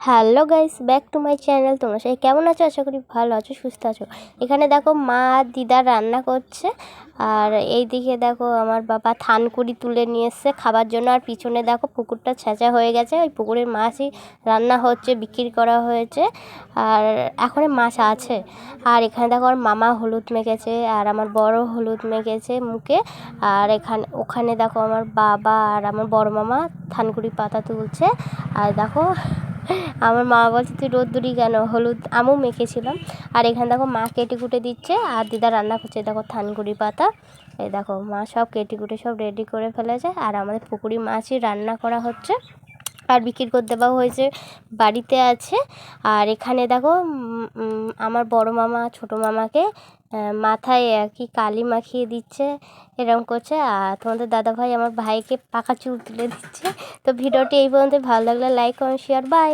Hello guys, back to my channel. তোমরা সবাই কেমন আছো? আশা করি ভালো আছো, সুস্থ আছো। এখানে দেখো মা দিদা রান্না করছে, আর এই দিকে দেখো আমার বাবা থানকুড়ি তুলে নিয়ে এসছে খাবার জন্য। আর পিছনে দেখো পুকুরটা ছেঁচা হয়ে গেছে, ওই পুকুরের মাছই রান্না হচ্ছে, বিক্রি করা হয়েছে, আর এখন মাছ আছে। আর এখানে দেখো আমার মামা হলুদ মেখেছে, আর আমার বড় হলুদ মেখেছে মুখে। আর ওখানে দেখো আমার বাবা আর আমার বড় মামা থানকুড়ি পাতা তুলছে। আর দেখো আমার মা বলছে তুই রোদ্দুরি কেন, হলুদ আমিও মেখেছিলাম। আর এখানে দেখো মা কেটে কুটে দিচ্ছে, আর দিদা রান্না করছে। দেখো থানকুড়ি পাতা, এই দেখো মা সব কেটে কুটে সব রেডি করে ফেলেছে। আর আমাদের পুকুরি মাছই রান্না করা হচ্ছে, আর বিক্রি করে দেওয়া হয়েছে, বাড়িতে আছে। আর এখানে দেখো আমার বড় মামা ছোটো মামাকে মাথায় কি কালি মাখিয়ে দিচ্ছে, এরকম করছে। আর তোমাদের দাদাভাই আমার ভাইকে পাকা চুল তুলে দিচ্ছে। তো ভিডিওটি এই পর্যন্ত, ভালো লাগলে লাইক কমেন্ট শেয়ার, বাই।